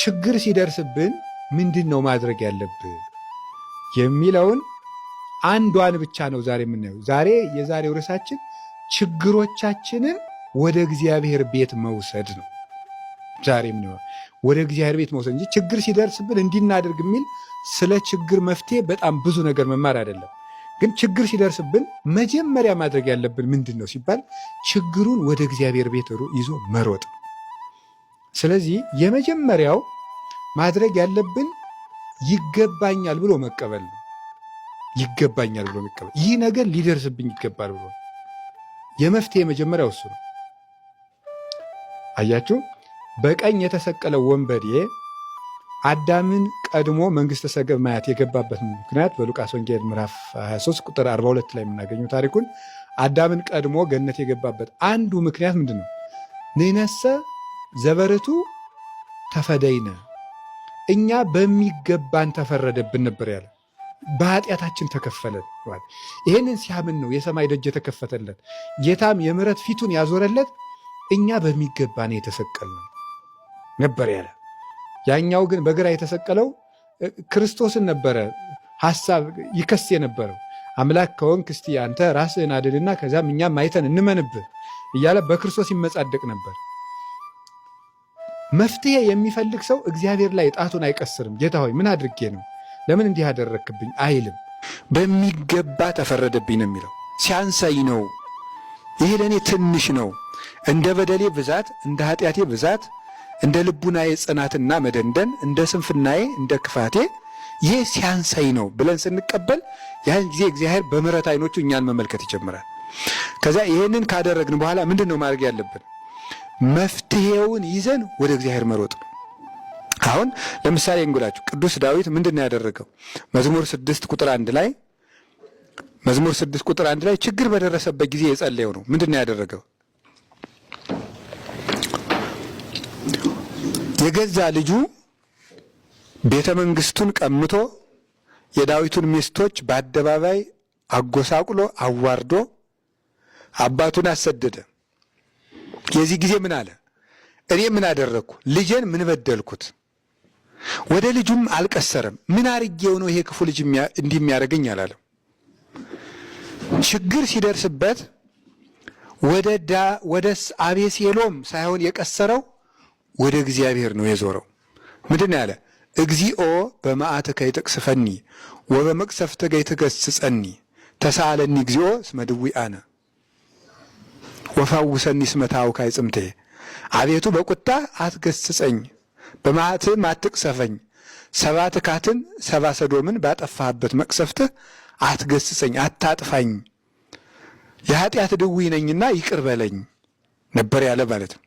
ችግር ሲደርስብን ምንድነው ማድረግ ያለብን የሚለውን አንዷን ብቻ ነው ዛሬ የምናየው። የዛሬው ርዕሳችን ችግሮቻችንን ወደ እግዚአብሔር ቤት መውሰድ ነው። ዛሬ ምን ወደ እግዚአብሔር ቤት መውሰድ እንጂ ችግር ሲደርስብን እንዲናደርግ የሚል ስለ ችግር መፍትሄ በጣም ብዙ ነገር መማር አይደለም። ግን ችግር ሲደርስብን መጀመሪያ ማድረግ ያለብን ምንድን ነው ሲባል ችግሩን ወደ እግዚአብሔር ቤት ይዞ መሮጥ። ስለዚህ የመጀመሪያው ማድረግ ያለብን ይገባኛል ብሎ መቀበል ነው። ይገባኛል ብሎ መቀበል፣ ይህ ነገር ሊደርስብኝ ይገባል ብሎ የመፍትሄ መጀመሪያው እሱ ነው። አያችሁ፣ በቀኝ የተሰቀለው ወንበዴ አዳምን ቀድሞ መንግሥተ ሰማያት የገባበት ምክንያት በሉቃስ ወንጌል ምዕራፍ 23 ቁጥር 42 ላይ የምናገኘው ታሪኩን አዳምን ቀድሞ ገነት የገባበት አንዱ ምክንያት ምንድን ነው? ንሕነሰ ዘበርቱ ተፈደይነ፣ እኛ በሚገባን ተፈረደብን ነበር ያለ። በኃጢአታችን ተከፈለን። ይህንን ሲያምን ነው የሰማይ ደጅ የተከፈተለት፣ ጌታም የምሕረት ፊቱን ያዞረለት። እኛ በሚገባን የተሰቀልነው ነበር ያለ። ያኛው ግን በግራ የተሰቀለው ክርስቶስን ነበረ ሐሳብ ይከስ የነበረው። አምላክ ከሆንክ እስቲ አንተ ራስህን አድንና ከዛም እኛም አይተን እንመንብህ እያለ በክርስቶስ ይመጻደቅ ነበር። መፍትሄ የሚፈልግ ሰው እግዚአብሔር ላይ ጣቱን አይቀስርም። ጌታ ሆይ ምን አድርጌ ነው ለምን እንዲህ አደረክብኝ አይልም። በሚገባ ተፈረደብኝ ነው የሚለው። ሲያንሳይ ነው፣ ይሄ ለእኔ ትንሽ ነው፣ እንደ በደሌ ብዛት፣ እንደ ኃጢአቴ ብዛት፣ እንደ ልቡናዬ ጽናትና መደንደን፣ እንደ ስንፍናዬ፣ እንደ ክፋቴ ይህ ሲያንሳይ ነው ብለን ስንቀበል ያን ጊዜ እግዚአብሔር በምሕረት ዓይኖቹ እኛን መመልከት ይጀምራል። ከዛ ይህንን ካደረግን በኋላ ምንድን ነው ማድረግ ያለብን? መፍትሄውን ይዘን ወደ እግዚአብሔር መሮጥ ነው። አሁን ለምሳሌ እንጉላችሁ ቅዱስ ዳዊት ምንድን ነው ያደረገው? መዝሙር 6 ቁጥር 1 ላይ ችግር በደረሰበት ጊዜ የጸለየው ነው። ምንድን ነው ያደረገው? የገዛ ልጁ ቤተ መንግስቱን ቀምቶ የዳዊቱን ሚስቶች በአደባባይ አጎሳቁሎ አዋርዶ አባቱን አሰደደ። የዚህ ጊዜ ምን አለ? እኔ ምን አደረግኩ? ልጄን ምን በደልኩት? ወደ ልጁም አልቀሰረም። ምን አርጌው ነው ይሄ ክፉ ልጅ እንዲህ የሚያደርገኝ አላለም። ችግር ሲደርስበት ወደ አቤሴሎም ሳይሆን የቀሰረው ወደ እግዚአብሔር ነው የዞረው። ምንድን ነው ያለ? እግዚኦ በመዓትከ ይትቅስፈኒ ወበመቅሰፍትከ ይትገሥጸኒ ተሳለኒ እግዚኦ እስመ ድውአነ ወፈውሰኒ እስመ ታውካይ ጽምቴ። አቤቱ በቁጣ አትገስጸኝ፣ በመዓትህም አትቅሰፈኝ። ሰባ ትካትን ሰባ ሰዶምን ባጠፋህበት መቅሰፍትህ አትገስጸኝ፣ አታጥፋኝ። የኃጢአት ድውይ ነኝና ይቅር በለኝ ነበር ያለ ማለት ነው።